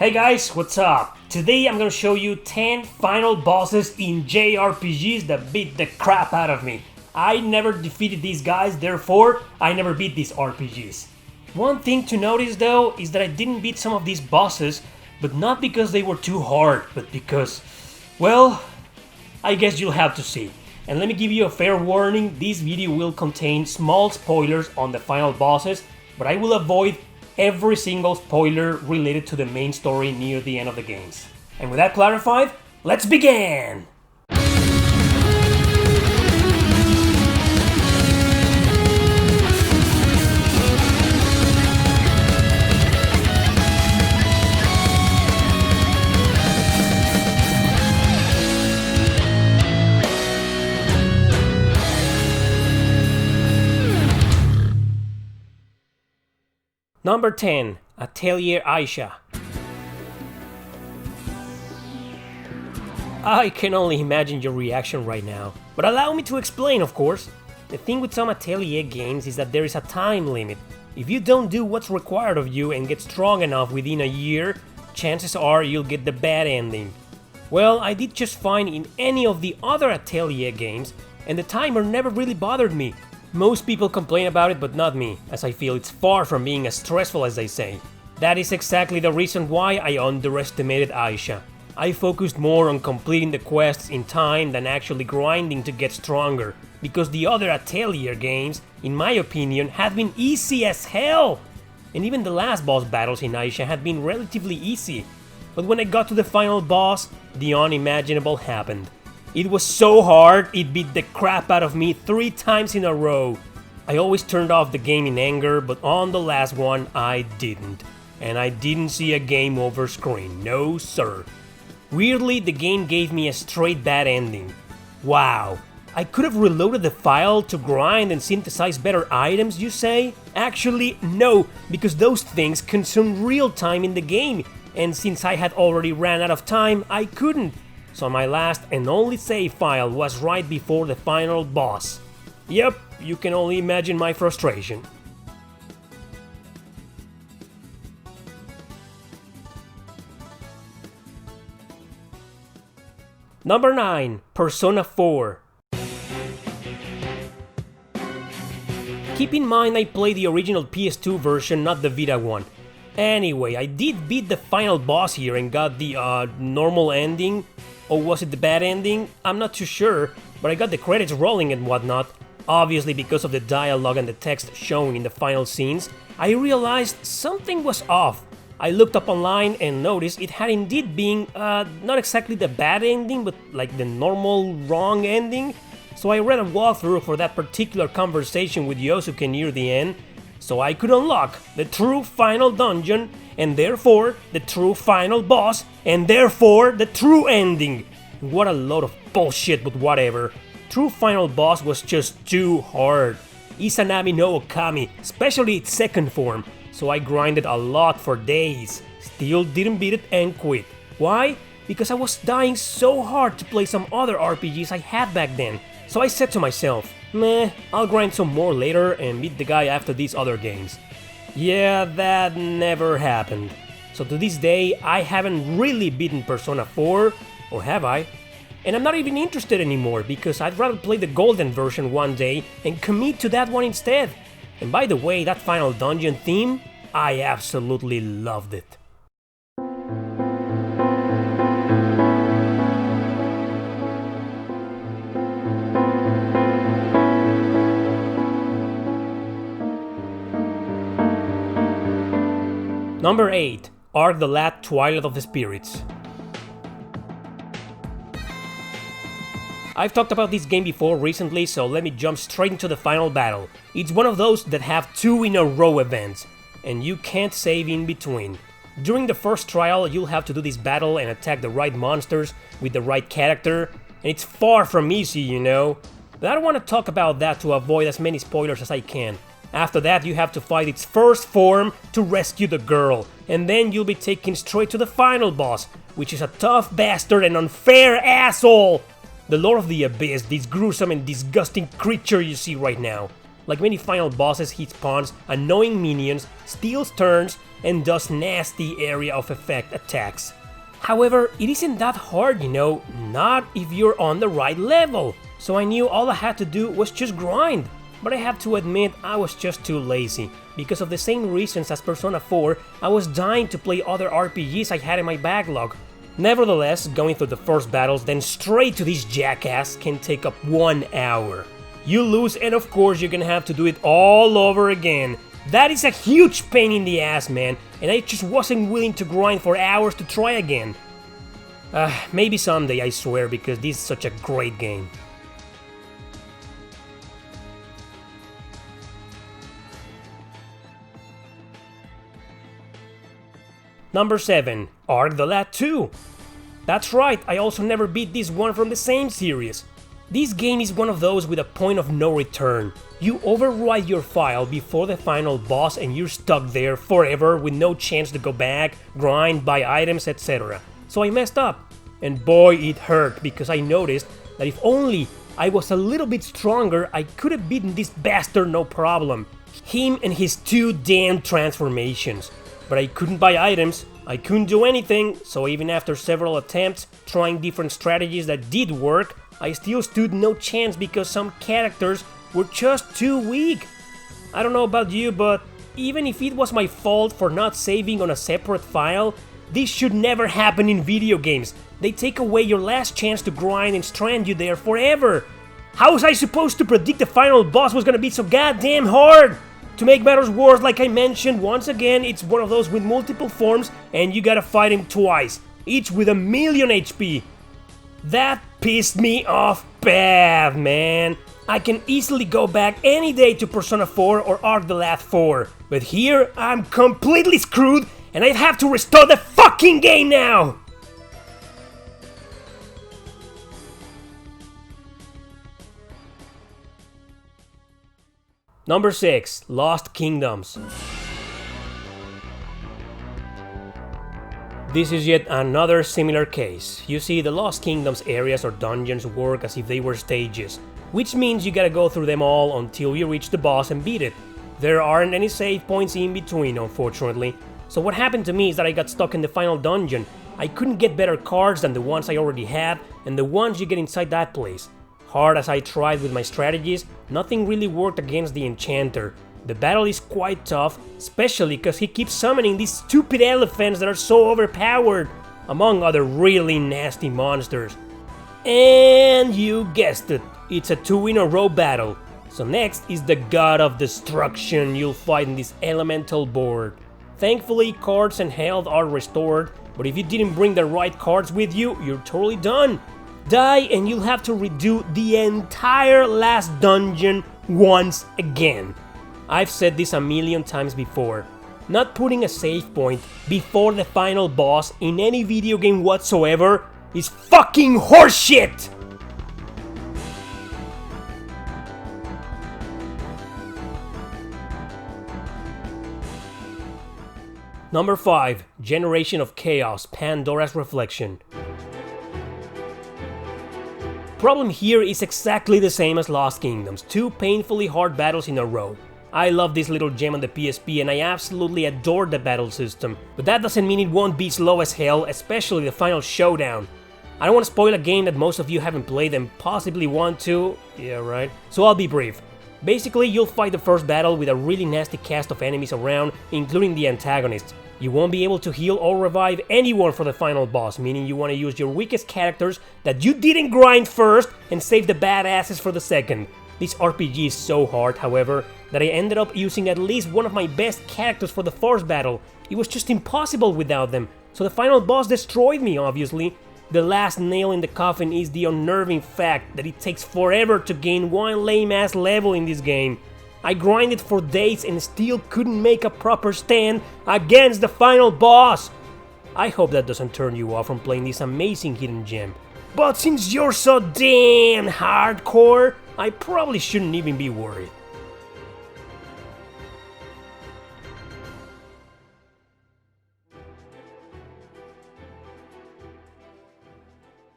Hey guys, what's up? Today I'm gonna show you 10 final bosses in JRPGs that beat the crap out of me. I never defeated these guys, therefore I never beat these RPGs. One thing to notice though is that I didn't beat some of these bosses, but not because they were too hard, but because, well, I guess you'll have to see. And let me give you a fair warning, this video will contain small spoilers on the final bosses, but I will avoid every single spoiler related to the main story near the end of the games. And with that clarified, let's begin! Number 10. Atelier Ayesha. I can only imagine your reaction right now, but allow me to explain, of course. The thing with some Atelier games is that there is a time limit. If you don't do what's required of you and get strong enough within a year, chances are you'll get the bad ending. Well, I did just fine in any of the other Atelier games, and the timer never really bothered me. Most people complain about it, but not me, as I feel it's far from being as stressful as they say. That is exactly the reason why I underestimated Ayesha. I focused more on completing the quests in time than actually grinding to get stronger, because the other Atelier games, in my opinion, had been easy as hell! And even the last boss battles in Ayesha had been relatively easy. But when I got to the final boss, the unimaginable happened. It was so hard, it beat the crap out of me 3 times in a row. I always turned off the game in anger, but on the last one, I didn't. And I didn't see a game over screen, no sir. Weirdly, the game gave me a straight bad ending. Wow, I could have reloaded the file to grind and synthesize better items, you say? Actually, no, because those things consume real time in the game, and since I had already ran out of time, I couldn't. So my last and only save file was right before the final boss. Yep, you can only imagine my frustration. Number 9. Persona 4. Keep in mind I played the original PS2 version, not the Vita one. Anyway, I did beat the final boss here and got the normal ending. Or was it the bad ending? I'm not too sure, but I got the credits rolling and whatnot. Obviously, because of the dialogue and the text shown in the final scenes, I realized something was off. I looked up online and noticed it had indeed been not exactly the bad ending, but like the normal wrong ending. So I read a walkthrough for that particular conversation with Yosuke near the end, so I could unlock the true final dungeon, and therefore the true final boss, and therefore the true ending. What a load of bullshit, but whatever. True final boss was just too hard. Izanami no Okami, especially its second form, so I grinded a lot for days. Still didn't beat it and quit. Why? Because I was dying so hard to play some other RPGs I had back then. So I said to myself, meh, I'll grind some more later and beat the guy after these other games. Yeah, that never happened. So to this day, I haven't really beaten Persona 4, or have I? And I'm not even interested anymore, because I'd rather play the golden version one day and commit to that one instead. And by the way, that final dungeon theme, I absolutely loved it. Number 8. Arc the Lat Twilight of the Spirits. I've talked about this game before recently, so let me jump straight into the final battle. It's one of those that have 2 in a row events, and you can't save in between. During the first trial, you'll have to do this battle and attack the right monsters with the right character, and it's far from easy, you know. But I don't want to talk about that to avoid as many spoilers as I can. After that, you have to fight its first form to rescue the girl, and then you'll be taken straight to the final boss, which is a tough bastard and unfair asshole! The Lord of the Abyss, this gruesome and disgusting creature you see right now. Like many final bosses, he spawns annoying minions, steals turns, and does nasty area of effect attacks. However, it isn't that hard, not if you're on the right level. So I knew all I had to do was just grind. But I have to admit, I was just too lazy. Because of the same reasons as Persona 4, I was dying to play other RPGs I had in my backlog. Nevertheless, going through the first battles, then straight to this jackass can take up 1 hour. You lose, and of course you're gonna have to do it all over again. That is a huge pain in the ass, man, and I just wasn't willing to grind for hours to try again. Maybe someday, I swear, because this is such a great game. Number 7. Arc the Lad 2. That's right, I also never beat this one from the same series. This game is one of those with a point of no return. You overwrite your file before the final boss and you're stuck there forever with no chance to go back, grind, buy items, etc. So I messed up. And boy, it hurt because I noticed that if only I was a little bit stronger, I could have beaten this bastard no problem. Him and his 2 damn transformations. But I couldn't buy items, I couldn't do anything, so even after several attempts, trying different strategies that did work, I still stood no chance because some characters were just too weak. I don't know about you, but even if it was my fault for not saving on a separate file, this should never happen in video games. They take away your last chance to grind and strand you there forever. How was I supposed to predict the final boss was gonna be so goddamn hard? To make matters worse, like I mentioned, once again, it's one of those with multiple forms and you gotta fight him twice, each with 1,000,000 HP. That pissed me off bad, man. I can easily go back any day to Persona 4 or Arc the Lad 4, but here I'm completely screwed and I have to restore the fucking game now! Number 6. Lost Kingdoms. This is yet another similar case. You see, the Lost Kingdoms areas or dungeons work as if they were stages, which means you gotta go through them all until you reach the boss and beat it. There aren't any save points in between, unfortunately. So what happened to me is that I got stuck in the final dungeon. I couldn't get better cards than the ones I already had and the ones you get inside that place. Hard as I tried with my strategies, nothing really worked against the Enchanter. The battle is quite tough, especially because he keeps summoning these stupid elephants that are so overpowered, among other really nasty monsters. And you guessed it, it's a 2-in-a-row battle. So next is the God of Destruction you'll fight in this elemental board. Thankfully, cards and health are restored, but if you didn't bring the right cards with you, you're totally done. Die and you'll have to redo the entire last dungeon once again. I've said this 1,000,000 times before. Not putting a save point before the final boss in any video game whatsoever is fucking horseshit! Number 5. Generation of Chaos, Pandora's Reflection. Problem here is exactly the same as Lost Kingdoms, 2 painfully hard battles in a row. I love this little gem on the PSP and I absolutely adore the battle system, but that doesn't mean it won't be slow as hell, especially the final showdown. I don't want to spoil a game that most of you haven't played and possibly want to, yeah right, so I'll be brief. Basically, you'll fight the first battle with a really nasty cast of enemies around, including the antagonists. You won't be able to heal or revive anyone for the final boss, meaning you want to use your weakest characters that you didn't grind first and save the badasses for the second. This RPG is so hard, however, that I ended up using at least one of my best characters for the first battle. It was just impossible without them, so the final boss destroyed me, obviously. The last nail in the coffin is the unnerving fact that it takes forever to gain one lame-ass level in this game. I grinded for days and still couldn't make a proper stand against the final boss. I hope that doesn't turn you off from playing this amazing hidden gem. But since you're so damn hardcore, I probably shouldn't even be worried.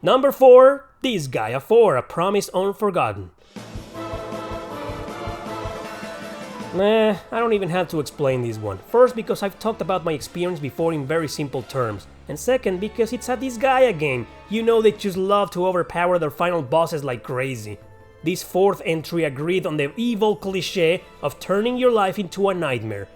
Number 4. This Gaia 4, A Promise Unforgotten. I don't even have to explain this one. First, because I've talked about my experience before in very simple terms. And second, because it's a Gaia game. You know they just love to overpower their final bosses like crazy. This fourth entry agreed on the evil cliché of turning your life into a nightmare.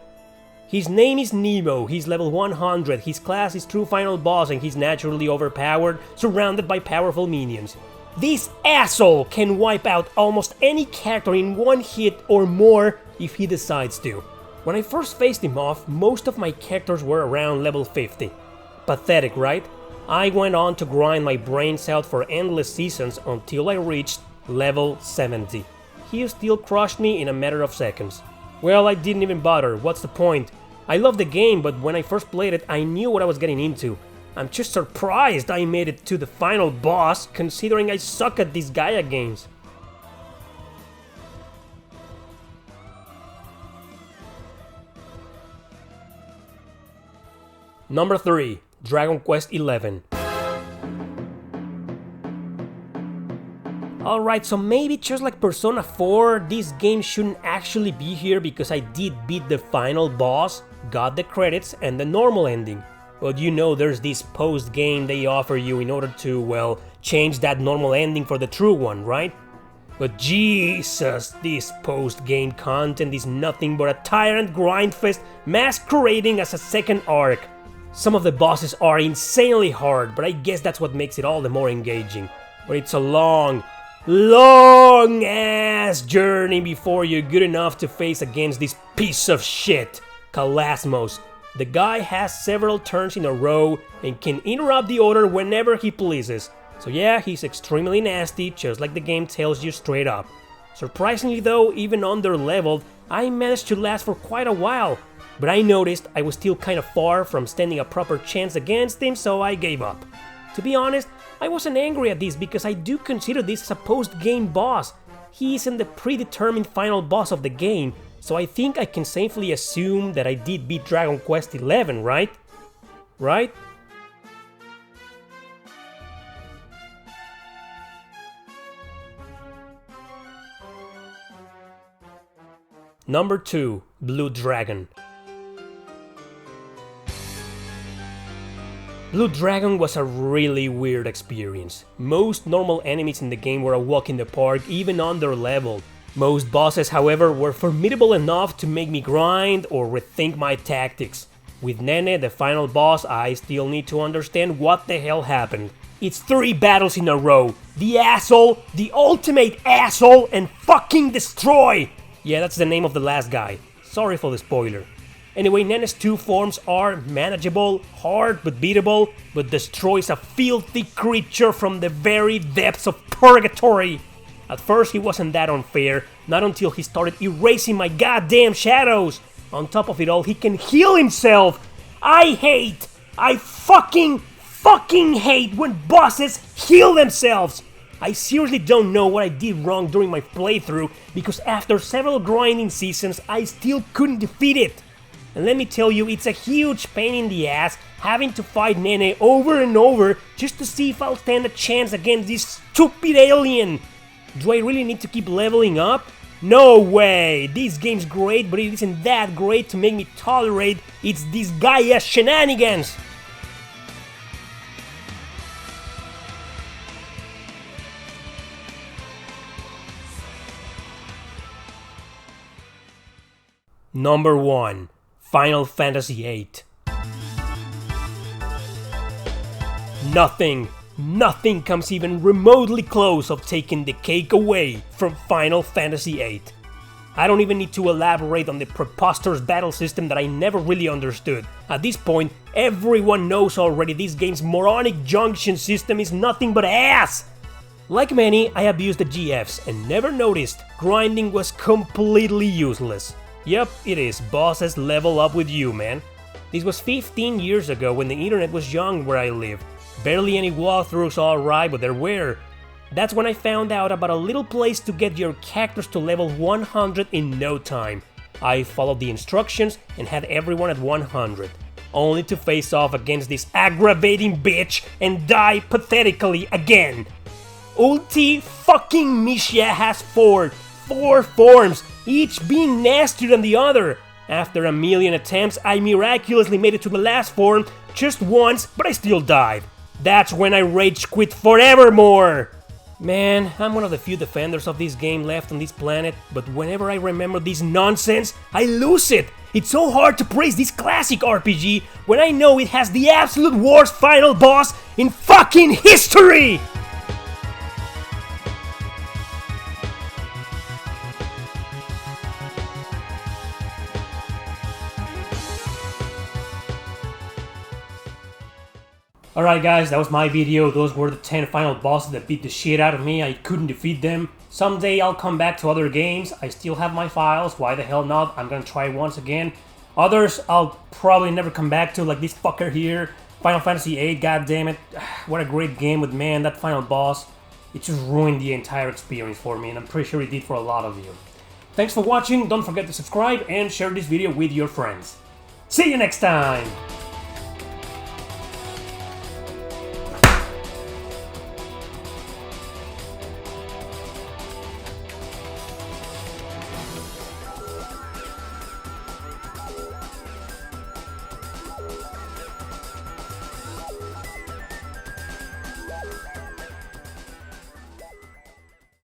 His name is Nemo, he's level 100, his class is true final boss and he's naturally overpowered, surrounded by powerful minions. This asshole can wipe out almost any character in one hit or more if he decides to. When I first faced him off, most of my characters were around level 50. Pathetic, right? I went on to grind my brains out for endless seasons until I reached level 70. He still crushed me in a matter of seconds. Well, I didn't even bother, what's the point? I love the game, but when I first played it, I knew what I was getting into. I'm just surprised I made it to the final boss, considering I suck at these Gaia games. Number 3. Dragon Quest XI. Alright, so maybe just like Persona 4, this game shouldn't actually be here because I did beat the final boss, got the credits, and the normal ending. But you know there's this post-game they offer you in order to, well, change that normal ending for the true one, right? But Jesus, this post-game content is nothing but a tyrant grindfest masquerading as a second arc. Some of the bosses are insanely hard, but I guess that's what makes it all the more engaging. But it's a long ass journey before you're good enough to face against this piece of shit, Kalasmos. The guy has several turns in a row and can interrupt the order whenever he pleases. So yeah, he's extremely nasty, just like the game tells you straight up. Surprisingly though, even under-leveled, I managed to last for quite a while. But I noticed I was still kind of far from standing a proper chance against him, so I gave up. To be honest, I wasn't angry at this because I do consider this as a post-game boss. He isn't the predetermined final boss of the game, so I think I can safely assume that I did beat Dragon Quest XI, right? Right? Number 2. Blue Dragon. Blue Dragon was a really weird experience. Most normal enemies in the game were a walk in the park, even under-leveled. Most bosses, however, were formidable enough to make me grind or rethink my tactics. With Nene, the final boss, I still need to understand what the hell happened. It's 3 battles in a row. The asshole, the ultimate asshole, and fucking destroy! Yeah, that's the name of the last guy. Sorry for the spoiler. Anyway, Nene's 2 forms are manageable, hard but beatable, but destroys a filthy creature from the very depths of purgatory. At first he wasn't that unfair, not until he started erasing my goddamn shadows. On top of it all, he can heal himself. I fucking hate when bosses heal themselves. I seriously don't know what I did wrong during my playthrough, because after several grinding seasons, I still couldn't defeat it. And let me tell you, it's a huge pain in the ass having to fight Nene over and over just to see if I'll stand a chance against this stupid alien. Do I really need to keep leveling up? No way! This game's great, but it isn't that great to make me tolerate its Gaia shenanigans! Number 1. Final Fantasy VIII. Nothing comes even remotely close of taking the cake away from Final Fantasy VIII. I don't even need to elaborate on the preposterous battle system that I never really understood. At this point, everyone knows already this game's moronic junction system is nothing but ass! Like many, I abused the GFs and never noticed grinding was completely useless. Yep, it is. Bosses level up with you, man. This was 15 years ago when the internet was young where I live. Barely any walkthroughs, alright, but there were. That's when I found out about a little place to get your characters to level 100 in no time. I followed the instructions and had everyone at 100. Only to face off against this aggravating bitch and die pathetically again. Ulti fucking Mishia has 4 forms. each being nastier than the other. After a million attempts, I miraculously made it to the last form just once, but I still died. That's when I rage quit forevermore! Man, I'm one of the few defenders of this game left on this planet, but whenever I remember this nonsense, I lose it! It's so hard to praise this classic RPG when I know it has the absolute worst final boss in fucking history! Alright guys, that was my video. Those were the 10 final bosses that beat the shit out of me. I couldn't defeat them. Someday I'll come back to other games. I still have my files, why the hell not? I'm gonna try once again. Others I'll probably never come back to, like this fucker here. Final Fantasy VIII, goddammit. What a great game, but man, that final boss, it just ruined the entire experience for me, and I'm pretty sure it did for a lot of you. Thanks for watching, don't forget to subscribe and share this video with your friends. See you next time!